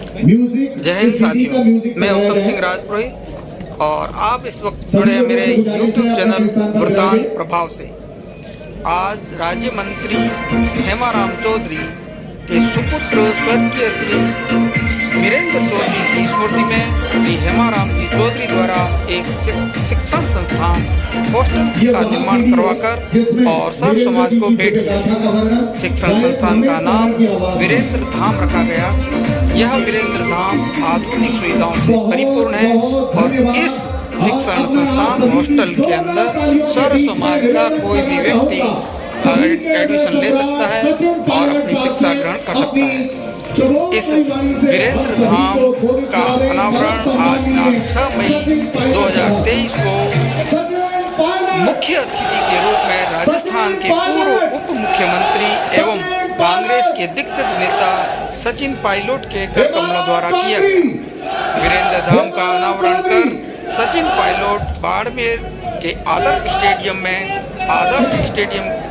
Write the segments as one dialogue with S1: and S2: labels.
S1: जय हिंद साथियों, मैं उत्तम सिंह राजपुरोहित और आप इस वक्त जुड़े हैं मेरे YouTube चैनल वृतांत प्रभाव से। आज राज्य मंत्री हेमाराम चौधरी के सुपुत्र स्वर्गीय श्री वीरेंद्र चौधरी की स्मृति में श्री हेमाराम जी चौधरी द्वारा एक शिक्षण संस्थान हॉस्टल का निर्माण करवाकर और सर्व समाज को भेंट किया। शिक्षण संस्थान का नाम वीरेंद्र धाम रखा गया। यह वीरेंद्र धाम आधुनिक सुविधाओं से परिपूर्ण है और इस शिक्षण संस्थान हॉस्टल के अंदर सर्व समाज का कोई भी व्यक्ति एडमिशन ले सकता है और अपनी शिक्षा ग्रहण कर सकता है। इस वीरेंद्र धाम का अनावरण आज 6 मई 2023 को मुख्य अतिथि के रूप में राजस्थान के पूर्व उप मुख्यमंत्री एवं कांग्रेस के दिग्गज नेता सचिन पायलट के कर कमलों द्वारा किया गया। वीरेंद्र धाम का अनावरण कर सचिन पायलट बाड़मेर के आदर्श स्टेडियम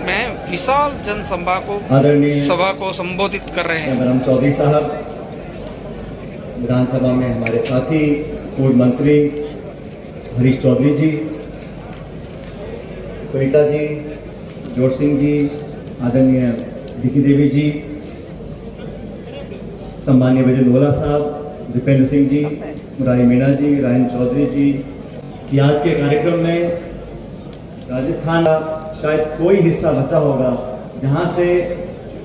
S1: में विशाल सभा को संबोधित कर रहे हैं।
S2: हेमाराम चौधरी साहब विधानसभा में हमारे साथी पूर्व मंत्री हरीश चौधरी जी, सुनीता जी, जोर सिंह जी, आदरणीय विकी देवी जी, सम्मानीय विजय नोला साहब, दीपेंद्र सिंह जी, मुरारी मीणा जी, रायन चौधरी जी कि आज के कार्यक्रम में राजस्थान का शायद कोई हिस्सा बचा होगा जहां से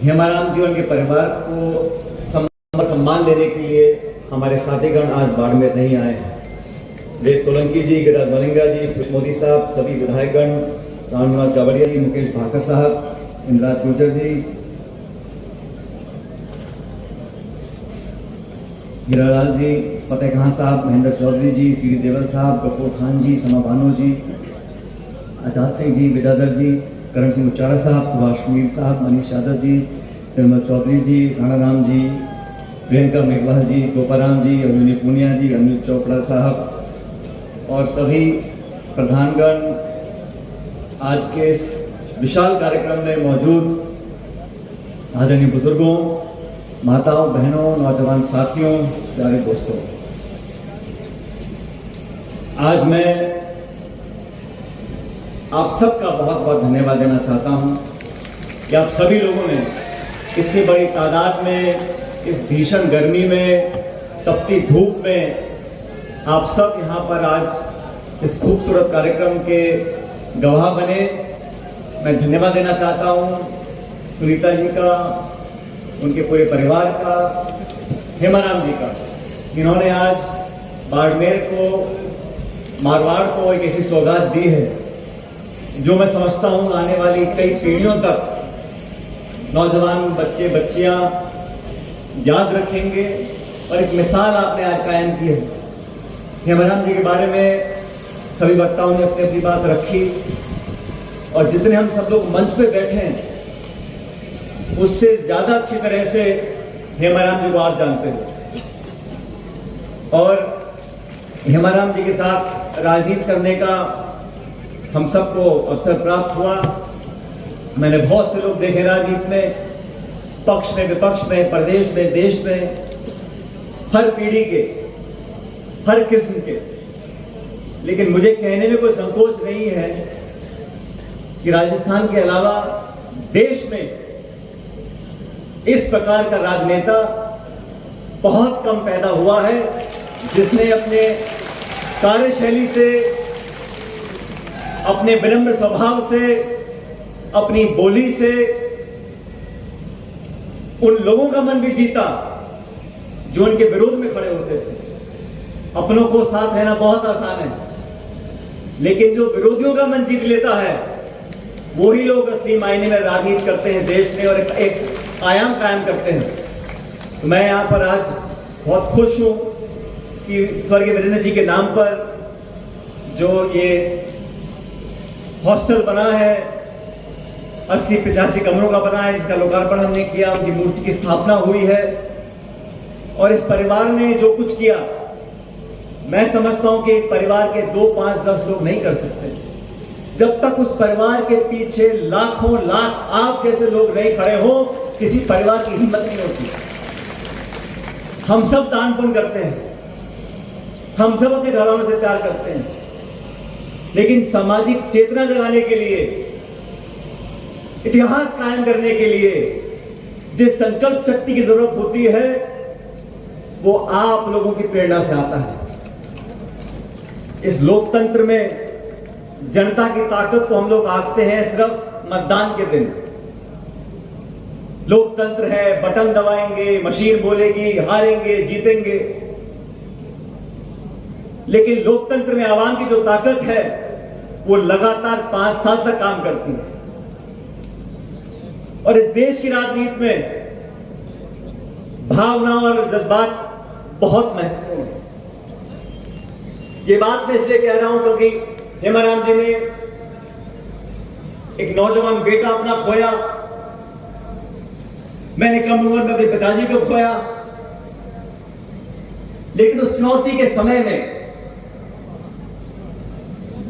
S2: हेमाराम जी और उनके परिवार को सम्मान देने के लिए हमारे साथीगण आज बाड़मेर नहीं आए हैं। वेद सोलंकी जी, गिरिराज मलिंगा जी, सुषमा मोदी साहब, सभी विधायकगण, रामनिवास गावड़िया जी, मुकेश भाकर साहब, इंद्राज गुर्जर जी, हीरालाल जी, फतेह खान साहब, महेंद्र चौधरी जी, सीडी देवल साहब, गफूर खान जी, समा भानो जी, आजाद सिंह जी, विद्याधर जी, करण सिंह उचारा साहब, सुभाष मीर साहब, मनीष यादव जी, निर्मल चौधरी जी, राणा राम जी, प्रियंका मेघवाल जी, गोपाराम जी, अमिनी पूनिया जी, अनिल चोपड़ा साहब और सभी प्रधानगण आज के इस विशाल कार्यक्रम में मौजूद आदरणीय बुजुर्गों, माताओं, बहनों, नौजवान साथियों, प्यारे दोस्तों, आज मैं आप सबका बहुत बहुत धन्यवाद देना चाहता हूं कि आप सभी लोगों ने इतनी बड़ी तादाद में इस भीषण गर्मी में, तपती धूप में आप सब यहां पर आज इस खूबसूरत कार्यक्रम के गवाह बने। मैं धन्यवाद देना चाहता हूं सुनीता जी का, उनके पूरे परिवार का, हेमाराम जी का, जिन्होंने आज बाड़मेर को, मारवाड़ को एक ऐसी सौगात दी है जो मैं समझता हूं आने वाली कई पीढ़ियों तक नौजवान बच्चे बच्चियां याद रखेंगे और एक मिसाल आपने आज कायम की है। हेमाराम जी के बारे में सभी वक्ताओं ने अपनी अपनी बात रखी और जितने हम सब लोग मंच पे बैठे हैं उससे ज्यादा अच्छी तरह से हेमाराम जी को आप जानते हैं और हेमाराम जी के साथ राजनीति करने का हम सबको अवसर प्राप्त हुआ। मैंने बहुत से लोग देखे राजनीति में, पक्ष में, विपक्ष में, प्रदेश में, देश में, हर पीढ़ी के, हर किस्म के, लेकिन मुझे कहने में कोई संकोच नहीं है कि राजस्थान के अलावा देश में इस प्रकार का राजनेता बहुत कम पैदा हुआ है जिसने अपने कार्यशैली से, अपने विनम्र स्वभाव से, अपनी बोली से उन लोगों का मन भी जीता जो उनके विरोध में खड़े होते थे। अपनों को साथ रहना बहुत आसान है, लेकिन जो विरोधियों का मन जीत लेता है वही लोग असली मायने में राजनीति करते हैं देश में और एक आयाम कायम करते हैं। तो मैं यहां पर आज बहुत खुश हूं कि स्वर्गीय वीरेंद्र जी के नाम पर जो ये हॉस्टल बना है, 80-85 कमरों का बना है, इसका लोकार्पण हमने किया, उनकी मूर्ति की स्थापना हुई है और इस परिवार ने जो कुछ किया, मैं समझता हूं कि परिवार के 2, 5, 10 लोग नहीं कर सकते जब तक उस परिवार के पीछे लाखों लाख आप जैसे लोग नहीं खड़े हो, किसी परिवार की हिम्मत नहीं होती। हम सब दान पुण्य करते हैं, हम सब अपने घर वालों से प्यार करते हैं, लेकिन सामाजिक चेतना जगाने के लिए, इतिहास कायम करने के लिए जिस संकल्प शक्ति की जरूरत होती है वो आप लोगों की प्रेरणा से आता है। इस लोकतंत्र में जनता की ताकत को हम लोग आंकते हैं सिर्फ मतदान के दिन। लोकतंत्र है, बटन दबाएंगे, मशीन बोलेगी, हारेंगे, जीतेंगे, लेकिन लोकतंत्र में आवाम की जो ताकत है वो लगातार 5 साल तक काम करती है। और इस देश की राजनीति में भावना और जज्बात बहुत महत्वपूर्ण है। ये बात मैं इसलिए कह रहा हूं क्योंकि हेमाराम जी ने एक नौजवान बेटा अपना खोया, मैंने कम उम्र में अपने पिताजी को खोया, लेकिन उस चुनौती के समय में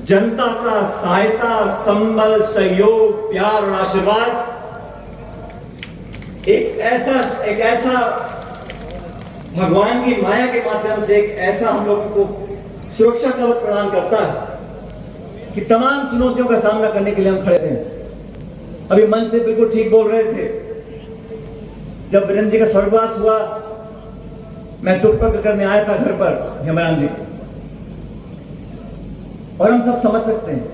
S2: जनता का सहायता, संबल, सहयोग, प्यार और आशीर्वाद एक ऐसा भगवान की माया के माध्यम से एक ऐसा हम लोगों को सुरक्षा कवच प्रदान करता है कि तमाम चुनौतियों का सामना करने के लिए हम खड़े हैं। अभी मन से बिल्कुल ठीक बोल रहे थे, जब वीरेंद्र जी का स्वर्गवास हुआ मैं दुख प्रकट करने आया था घर पर हेमराम जी, और हम सब समझ सकते हैं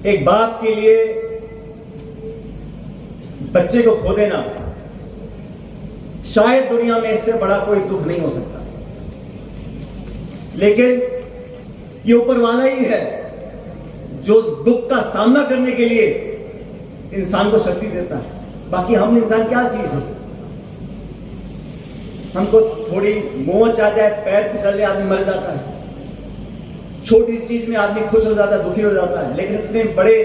S2: एक बाप के लिए बच्चे को खो देना शायद दुनिया में इससे बड़ा कोई दुख नहीं हो सकता, लेकिन ये ऊपर वाला ही है जो उस दुख का सामना करने के लिए इंसान को शक्ति देता है। बाकी हम इंसान क्या चीज है, हमको थोड़ी मोच आ जाए, पैर फिसल जाए, आदमी मर जाता है, छोटी सी चीज में आदमी खुश हो जाता है, दुखी हो जाता है, लेकिन इतने बड़े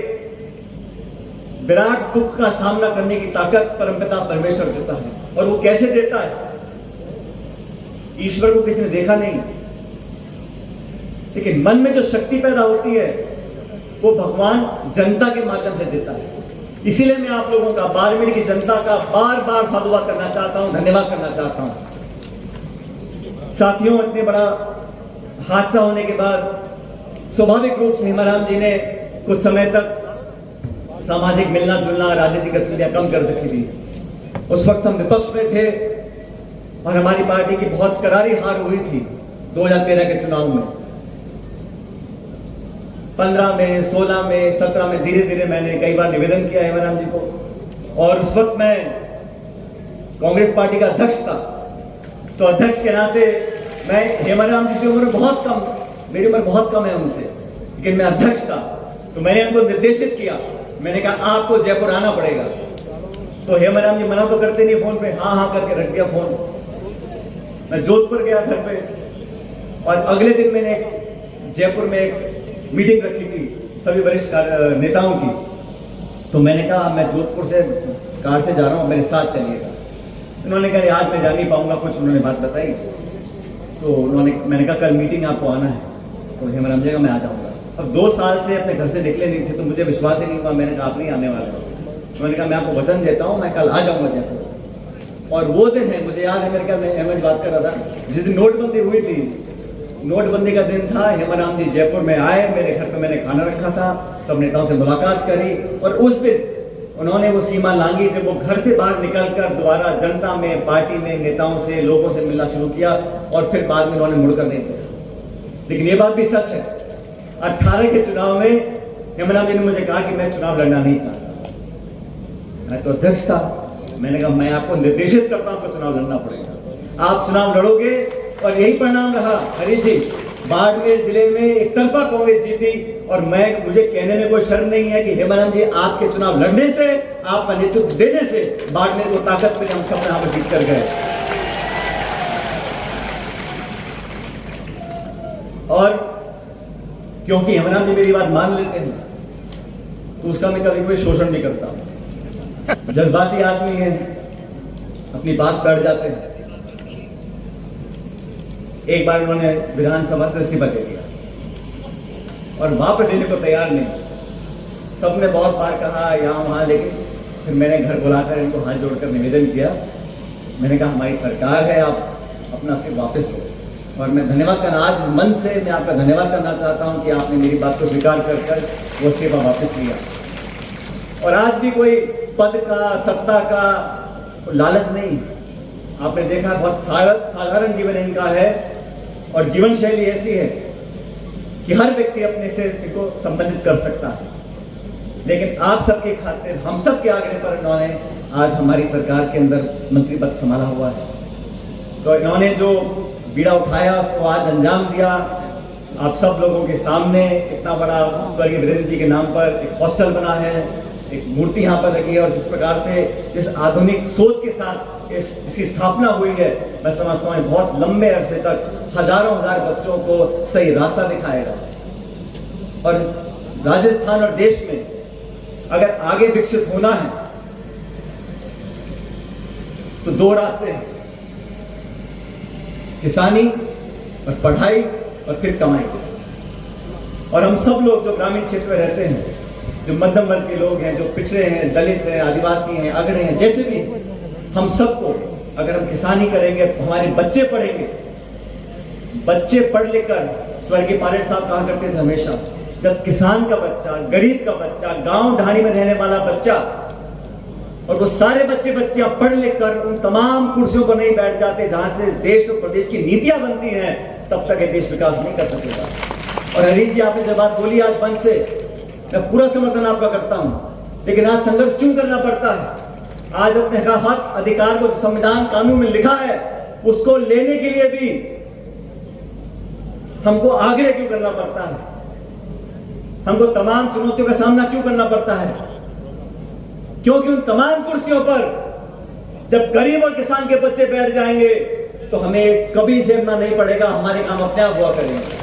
S2: विराट दुख का सामना करने की ताकत परमपिता परमेश्वर देता है। और वो कैसे देता है, ईश्वर को किसी ने देखा नहीं, लेकिन मन में जो शक्ति पैदा होती है वो भगवान जनता के माध्यम से देता है। इसीलिए मैं आप लोगों का, बाड़मेर की जनता का बार बार साधुवाद करना चाहता हूं, धन्यवाद करना चाहता हूं। साथियों, इतने बड़ा हादसा होने के बाद स्वाभाविक रूप से हेमाराम जी ने कुछ समय तक सामाजिक मिलना जुलना, राजनीतिक गतिविधियां कम कर रखी थी। उस वक्त हम विपक्ष में थे और हमारी पार्टी की बहुत करारी हार हुई थी 2013 के चुनाव में। 15 में, 16 में, 17 में धीरे धीरे मैंने कई बार निवेदन किया हेमाराम जी को, और उस वक्त मैं कांग्रेस पार्टी का अध्यक्ष था, तो अध्यक्ष के नाते मैं हेमाराम जी से उम्र बहुत कम, मेरी उम्र बहुत कम है उनसे, लेकिन मैं अध्यक्ष था, तो मैंने उनको निर्देशित किया, मैंने कहा आपको जयपुर आना पड़ेगा। तो हेमाराम जी मना तो करते नहीं फोन पे, हाँ हाँ करके रख दिया फोन। मैं जोधपुर गया घर पे, और अगले दिन मैंने जयपुर में एक मीटिंग रखी थी सभी वरिष्ठ नेताओं की, तो मैंने कहा मैं जोधपुर से कार से जा रहा हूँ, मेरे साथ चलिएगा। उन्होंने कहा आज मैं जा नहीं पाऊंगा, कुछ उन्होंने बात बताई, तो मैंने कहा कल मीटिंग आपको आना है, तो हेमाराम जी का मैं आ जाऊंगा। अब 2 साल से अपने घर से निकले नहीं थे, तो मुझे विश्वास ही नहीं हुआ, मैंने कहा आप नहीं आने वाले। मैंने कहा मैं आपको वचन देता हूं, मैं कल आ जाऊंगा जयपुर। और वो दिन है, मुझे याद है, मेरे ख्याल में अहमद बात कर रहा था, जिस दिन नोटबंदी हुई थी, नोटबंदी का दिन था, हेमाराम जी जयपुर में आए, मेरे घर पे मैंने खाना रखा था, सब नेताओं से मुलाकात करी, और उस दिन उन्होंने वो सीमा लांघी जब वो घर से बाहर निकलकर दोबारा जनता में, पार्टी में, नेताओं से, लोगों से मिलना शुरू किया, और फिर बाद में उन्होंने मुड़कर नहीं किया। लेकिन ये बात भी सच है, 18 के चुनाव में हेमाराम जी ने मुझे कहा कि मैं चुनाव लड़ना नहीं चाहता। मैं तो अध्यक्ष था, मैंने कहा मैं आपको निर्देशित करता हूं, आपको चुनाव लड़ना पड़ेगा, आप चुनाव लड़ोगे, और यही परिणाम रहा। हरीश जी, बाड़मेर जिले में एक तरफा कांग्रेस जीती, और मुझे कहने में कोई शर्म नहीं है कि हेमाराम जी आपके चुनाव लड़ने से, आपका नेतृत्व देने से बाड़मेर को ताकत मिली, हम सब यहां पर जीत कर गए। और क्योंकि हेमाराम जी मेरी बात मान लेते हैं, तो उसका मैं कभी कभी शोषण भी करता हूं। जज्बाती आदमी है, अपनी बात बैठ जाते हैं। एक बार उन्होंने विधानसभा से इस्तीफा दे दिया और वापस लेने को तैयार नहीं। सबने बहुत बार कहा यहाँ वहां, लेकिन फिर मैंने घर बुलाकर इनको हाथ जोड़कर निवेदन किया मैंने कहा हमारी सरकार है, आप अपना फिर वापस लो। और मैं धन्यवाद करना, आज मन से मैं आपका धन्यवाद करना चाहता हूं कि आपने मेरी बात को स्वीकार कर वो इस्तीफा वापस लिया। और आज भी कोई पद का, सत्ता का लालच नहीं। आपने देखा बहुत साधारण जीवन इनका है और जीवन शैली ऐसी है कि हर व्यक्ति अपने से इनको संबंधित कर सकता है। लेकिन आप सबके खातिर, हम सब के आग्रह पर इन्होंने आज हमारी सरकार के अंदर मंत्री पद संभाला हुआ है। तो इन्होंने जो बीड़ा उठाया उसको आज अंजाम दिया। आप सब लोगों के सामने इतना बड़ा स्वर्गीय वीरेंद्र जी के नाम पर एक हॉस्टल बना है, एक मूर्ति यहाँ पर लगी है, और जिस प्रकार से जिस आधुनिक सोच के साथ इसकी स्थापना हुई है, मैं समझता हूँ बहुत लंबे अरसे तक हजारों हजार बच्चों को सही रास्ता दिखाएगा। और राजस्थान और देश में अगर आगे विकसित होना है तो दो रास्ते हैं, किसानी और पढ़ाई और फिर कमाई। और हम सब लोग जो ग्रामीण क्षेत्र में रहते हैं, जो मध्यम वर्ग के लोग हैं, जो पिछड़े हैं, दलित हैं, आदिवासी हैं, अगड़े हैं, जैसे भी हैं, हम सबको अगर हम किसानी करेंगे तो हमारे बच्चे पढ़ेंगे। बच्चे पढ़ लेकर, स्वर्गीय पायलट साहब कहा करते थे हमेशा, जब किसान का बच्चा, गरीब का बच्चा, गांव ढाणी में रहने वाला बच्चा, और वो सारे बच्चे बच्चियां पढ़ लिख कर उन तमाम कुर्सियों पर नहीं बैठ जाते जहां से देश और प्रदेश की नीतियां बनती हैं, तब तक ये देश विकास नहीं कर सकेगा। और हरीश जी, आपने जब बात बोली आज मन से, मैं पूरा समर्थन आपका करता हूं। लेकिन आज संघर्ष क्यों करना पड़ता है? आज अपने हक अधिकार को संविधान कानून में लिखा है, उसको लेने के लिए भी हमको आग्रह क्यों करना पड़ता है? हमको तमाम चुनौतियों का सामना क्यों करना पड़ता है? क्योंकि उन तमाम कुर्सियों पर जब गरीब और किसान के बच्चे बैठ जाएंगे तो हमें कभी झेलना नहीं पड़ेगा, हमारे काम अपने आप हुआ करेंगे।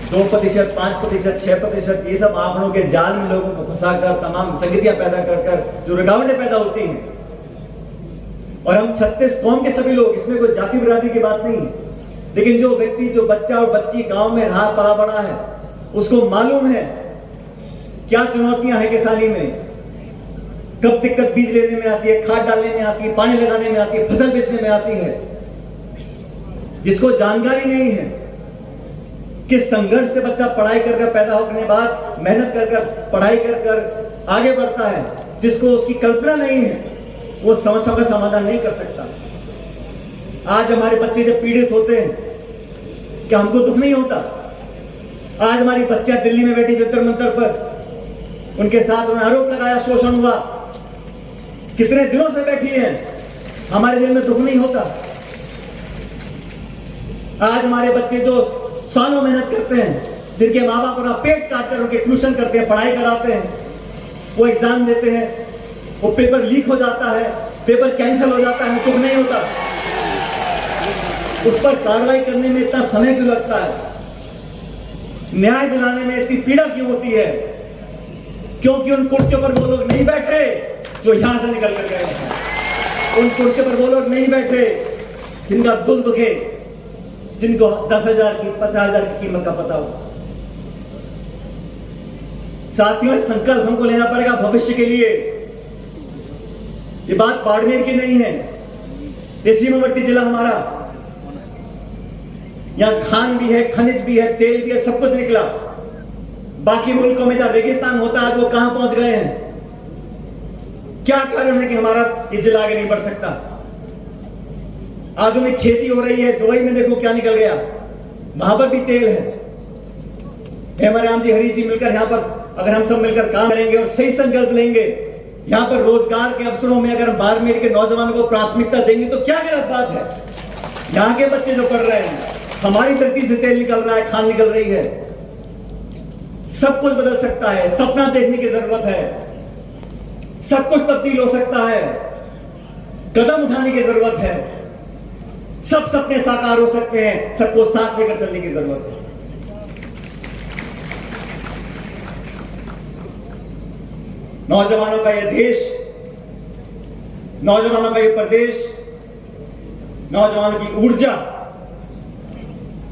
S2: 2%, 5%, 6%, ये सब आंकड़ों के जाल में लोगों को फंसाकर तमाम संगतियां पैदा कर जो रुकावटें पैदा होती हैं। और हम 36 कौम के सभी लोग, इसमें कोई जाति बिरादरी की बात नहीं है, लेकिन जो व्यक्ति, जो बच्चा और बच्ची गांव में रहा पला बड़ा है, उसको मालूम है क्या चुनौतियां हैं किसानी में, कब दिक्कत बीज लेने में आती है, खाद डालने में आती है, पानी लगाने में आती है, फसल बेचने में आती है। जिसको जानकारी नहीं है कि संघर्ष से बच्चा पढ़ाई कर पैदा होने के बाद मेहनत कर पढ़ाई कर आगे बढ़ता है, जिसको उसकी कल्पना नहीं है, वो समस्या का समाधान नहीं कर सकता। आज हमारे बच्चे जब पीड़ित होते हैं, क्या हमको दुख नहीं होता? आज हमारी बच्चियां दिल्ली में बैठी जंतर मंतर पर, उनके साथ उन्होंने आरोप लगाया, शोषण हुआ, कितने दिनों से बैठी हैं, हमारे दिल में दुख नहीं होता? आज हमारे बच्चे जो सालों मेहनत करते हैं, जिनके माँ बाप अपना पेट काट कर उनके ट्यूशन करते हैं, पढ़ाई कराते हैं, वो एग्जाम देते हैं, वो पेपर लीक हो जाता है, पेपर कैंसिल हो जाता है, दुख नहीं होता? उस पर कार्रवाई करने में इतना समय क्यों लगता है? न्याय दिलाने में इतनी पीड़ा क्यों होती है? क्योंकि उन कुर्सियों पर वो लोग नहीं बैठे जो यहां से निकल कर गए हैं। उन कुर्सियों पर वो लोग नहीं बैठे जिनका दिल दुखे, जिनको 10,000 की, 50,000 की कीमत का पता हो। साथियों, संकल्प हमको लेना पड़ेगा भविष्य के लिए। ये बात बाड़मेर की नहीं है, ये सीमावर्ती जिला हमारा, यहां खान भी है, खनिज भी है, तेल भी है, सब कुछ निकला। बाकी मुल्कों में जहां रेगिस्तान होता है, वो कहां पहुंच गए हैं? क्या कारण है कि हमारा ये जिला आगे नहीं बढ़ सकता? आधुनिक खेती हो रही है, दुबई में देखो क्या निकल गया, वहां पर भी तेल है। हेमाराम जी, हरीश जी मिलकर यहां पर अगर हम सब मिलकर काम करेंगे और सही संकल्प लेंगे, यहां पर रोजगार के अवसरों में अगर हम बाड़मेर के नौजवानों को प्राथमिकता देंगे तो क्या गलत बात है? यहां के बच्चे जो पढ़ रहे हैं, हमारी धरती से तेल निकल रहा है, खान निकल रही है। सब कुछ बदल सकता है, सपना देखने की जरूरत है, सब कुछ तब्दील हो सकता है, कदम उठाने की जरूरत है, सब सपने साकार हो सकते हैं, सबको साथ लेकर चलने की जरूरत है। नौजवानों का यह देश, नौजवानों का यह प्रदेश, नौजवानों की ऊर्जा,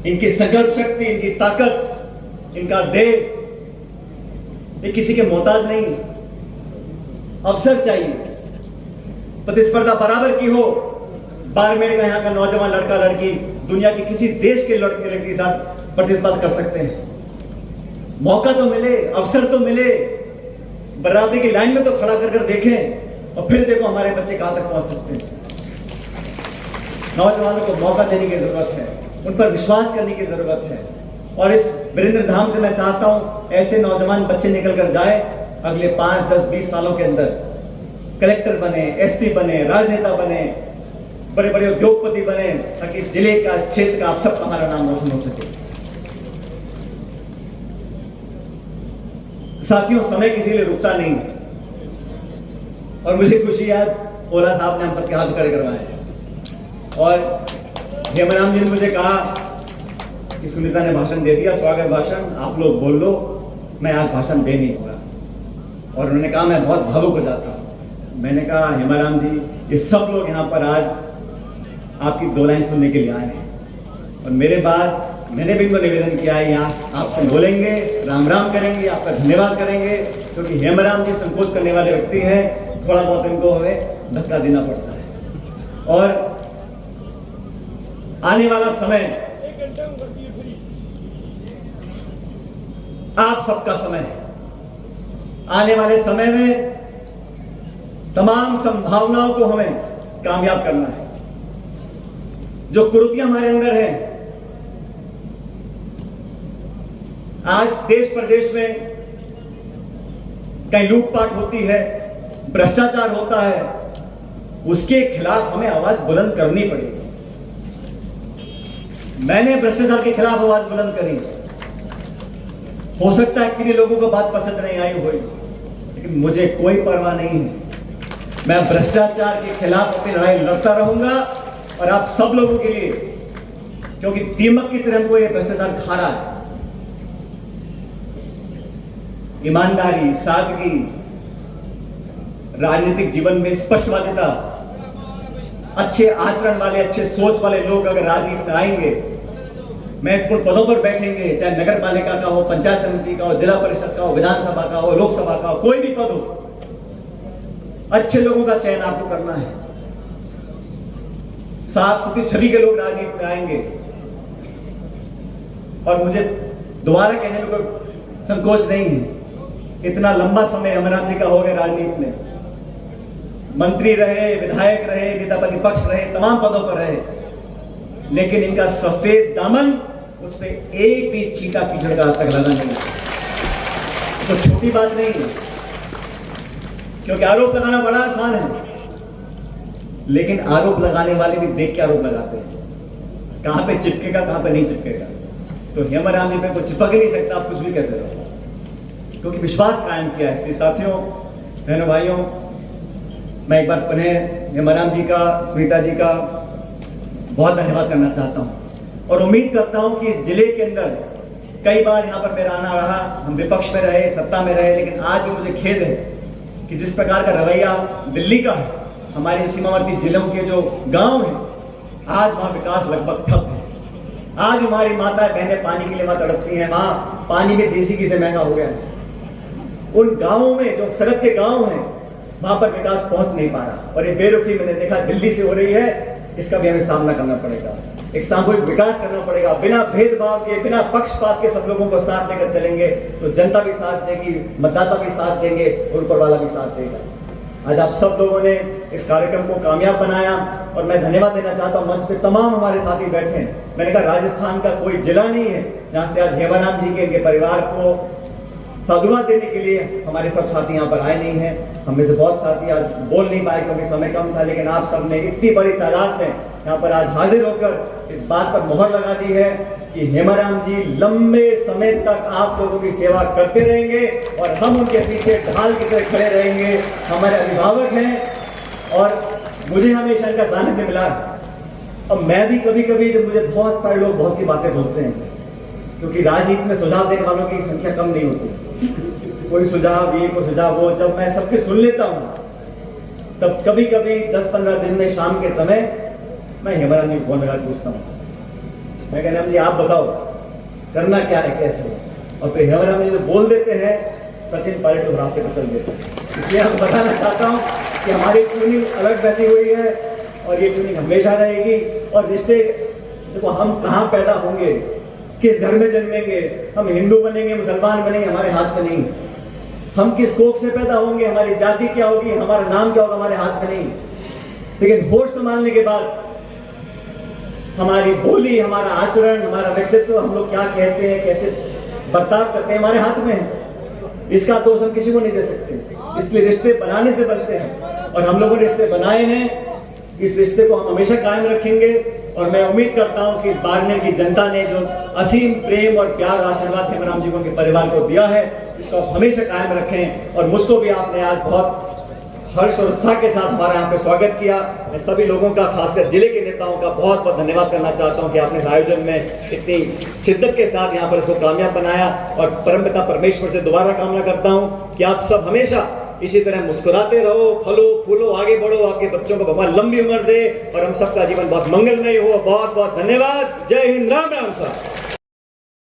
S2: इनकी संकल्प शक्ति, इनकी ताकत, इनका देह, ये किसी के मोहताज नहीं है। अवसर चाहिए, प्रतिस्पर्धा बराबर की हो, बारमेर का यहाँ का नौजवान लड़का लड़की दुनिया के किसी देश के लड़के लड़की के साथ प्रतिस्पर्धा कर सकते हैं। मौका तो मिले, अवसर तो मिले, बराबरी की लाइन में तो खड़ा कर देखें और फिर देखो हमारे बच्चे कहां तक पहुंच सकते हैं। नौजवानों को मौका देने की जरूरत है, उन पर विश्वास करने की जरूरत है। और इस वीरेंद्र धाम से मैं चाहता हूं ऐसे नौजवान बच्चे निकल कर जाए, अगले 5, 10, 20 सालों के अंदर कलेक्टर बने, एसपी बने, राजनेता बने, बड़े बड़े उद्योगपति बने, ताकि इस जिले का, क्षेत्र का आप सब हमारा नाम रोशन हो सके। साथियों, समय किसी लिए रुकता नहीं है और मुझे खुशी है ओला साहब ने हम सबके हाथ खड़े करवाए और हेमराम जी ने मुझे कहा कि सुनीता ने भाषण दे दिया, स्वागत भाषण, आप लोग बोल लो, मैं आज भाषण दे नहीं पाऊंगा। और उन्होंने कहा मैं बहुत भावुक हो जाता हूं। मैंने कहा हेमराम जी, ये सब लोग यहां पर आज आपकी 2 लाइन सुनने के लिए आए हैं और मेरे बाद मैंने भी इनको निवेदन किया है, यहाँ आपसे बोलेंगे, राम राम करेंगे, आपका धन्यवाद करेंगे, क्योंकि हेमराम जी संकोच करने वाले व्यक्ति हैं, थोड़ा बहुत इनको हमें धक्का देना पड़ता है। और आने वाला समय आप सबका समय है। आने वाले समय में तमाम संभावनाओं को हमें कामयाब करना है। जो कुरीतियां हमारे अंदर हैं, आज देश प्रदेश में कहीं लूटपाट होती है, भ्रष्टाचार होता है, उसके खिलाफ हमें आवाज बुलंद करनी पड़ेगी। मैंने भ्रष्टाचार के खिलाफ आवाज बुलंद करी। हो सकता है कि लोगों को बात पसंद नहीं आई हो, लेकिन मुझे कोई परवाह नहीं है। मैं भ्रष्टाचार के खिलाफ अपनी लड़ाई लड़ता रहूंगा और आप सब लोगों के लिए, क्योंकि दीमक की तरह हमको यह भ्रष्टाचार खा रहा है। ईमानदारी, सादगी, राजनीतिक जीवन में स्पष्टवादिता, अच्छे आचरण वाले, अच्छे सोच वाले लोग अगर राजनीति में आएंगे, महत्वपूर्ण पदों पर बैठेंगे, चाहे नगर पालिका का हो, पंचायत समिति का हो, जिला परिषद का हो, विधानसभा का हो, लोकसभा का हो, कोई भी पद हो, अच्छे लोगों का चयन आपको करना है। साफ सुथरी छवि के लोग राजनीति में आएंगे। और मुझे दोबारा कहने में कोई संकोच नहीं है, इतना लंबा समय हेमराम जी का हो गया राजनीति में, मंत्री रहे, विधायक रहे, नेता प्रतिपक्ष रहे, तमाम पदों पर रहे, लेकिन इनका सफेद दामन, उस पर एक भी चीटा कीचड़ का आज तक लगा नहीं। तो छोटी बात नहीं है, क्योंकि आरोप लगाना बड़ा आसान है, लेकिन आरोप लगाने वाले भी देख के आरोप लगाते हैं, कहां पे चिपकेगा, कहां पे नहीं चिपकेगा। तो हेमराम जी पे कोई चिपक ही नहीं सकता, आप कुछ भी कहते रहो, क्योंकि विश्वास कायम किया है। इसलिए साथियों, बहनों, भाइयों, मैं एक बार पुनः हेमराम जी का, सुनीता जी का बहुत धन्यवाद करना चाहता हूं और उम्मीद करता हूं कि इस जिले के अंदर कई बार यहां पर मेरा आना रहा, हम विपक्ष में रहे, सत्ता में रहे, लेकिन आज भी मुझे खेद है कि जिस प्रकार का रवैया दिल्ली का है, हमारे सीमावर्ती जिलों के जो गांव हैं, आज वहां विकास लगभग ठप है। आज हमारी माताएं बहनें पानी के लिए वहां तड़पती हैं, वहां पानी में देसी घी से महंगा हो गया है। उन गांवों में जो सड़क के गांव हैं, वहां पर विकास पहुंच नहीं पा रहा और ये बेरुखी मैंने देखा दिल्ली से हो रही है। इसका भी हमें सामना करना पड़ेगा, एक सामूहिक विकास करना पड़ेगा, बिना भेदभाव के, बिना पक्षपात के सब लोगों को साथ लेकर चलेंगे तो जनता भी साथ देगी, मतदाता भी साथ देंगे और ऊपर वाला भी साथ देगा। आज आप सब लोगों ने इस कार्यक्रम को कामयाब बनाया और मैं धन्यवाद देना चाहता हूं। मंच पे तमाम हमारे साथी बैठे हैं। मैंने कहा राजस्थान का कोई जिला नहीं है जहां से आज हेमराम जी के, इनके परिवार को साधुवाद देने के लिए हमारे सब साथी यहाँ पर आए नहीं हैं। हम में से बहुत साथी आज बोल नहीं पाए क्योंकि समय कम था, लेकिन आप सबने इतनी बड़ी तादाद में यहाँ पर आज हाजिर होकर इस बात पर मोहर लगा दी है कि हेमराम जी लंबे समय तक आप लोगों की सेवा करते रहेंगे और हम उनके पीछे ढाल की तरह खड़े रहेंगे। हमारे अभिभावक हैं और मुझे हमेशा इनका सानिध्य मिला है। अब मैं भी कभी कभी, मुझे बहुत सारे लोग बहुत सी बातें बोलते हैं, क्योंकि राजनीति में सुझाव देने वालों की संख्या कम नहीं होती। कोई सुझाव ये, कोई सुझाव वो, जब मैं सबके सुन लेता हूं तब कभी कभी 10-15 दिन में शाम के समय मैं हेमराम जी को फोन लगा पूछता हूँ, मैं कहना जी आप बताओ करना क्या है, कैसे, और फिर हेमराम जी बोल देते हैं, सचिन पायलट रास्ते पर चल देते हैं। इसलिए हम बताना चाहता हूँ कि हमारी पूरी अलग बैठी हुई है और ये ट्यूनिंग हमेशा रहेगी। और रिश्ते देखो, हम कहाँ पैदा होंगे, किस घर में जन्मेंगे, हम हिंदू बनेंगे, मुसलमान बनेंगे, हमारे हाथ में नहीं। हम किस कोख से पैदा होंगे, हमारी जाति क्या होगी, हमारा नाम क्या होगा, हमारे हाथ में नहीं। लेकिन होश संभालने के बाद हमारी बोली, हमारा आचरण, हमारा व्यक्तित्व, हम लोग क्या कहते हैं, कैसे बर्ताव करते हैं, हमारे हाथ में है। इसका दोष हम किसी को नहीं दे सकते। इसलिए रिश्ते बनाने से बनते हैं और हम लोगों ने रिश्ते बनाए हैं। इस रिश्ते को हम हमेशा कायम रखेंगे और मैं उम्मीद करता हूं कि इस बाड़मेर की जनता ने जो असीम प्रेम और प्यार आशीर्वाद हेमाराम जी को उनके परिवार को दिया है, इसको आप हमेशा कायम रखें। और मुझको भी आपने आज बहुत हर्ष और उत्साह के साथ हमारे यहाँ पे स्वागत किया। मैं सभी लोगों का, खासकर जिले के नेताओं का बहुत बहुत धन्यवाद करना चाहता हूँ कि आपने इस आयोजन में इतनी शिद्दत के साथ यहाँ पर इसको कामयाब बनाया। और परमपिता परमेश्वर से दोबारा कामना करता हूँ कि आप सब हमेशा इसी तरह मुस्कुराते रहो, फलो फूलो, आगे बढ़ो, आपके बच्चों को भगवान लंबी उम्र दे और हम सबका जीवन बहुत मंगलमय हो। बहुत बहुत धन्यवाद। जय हिंद। राम राम साहब।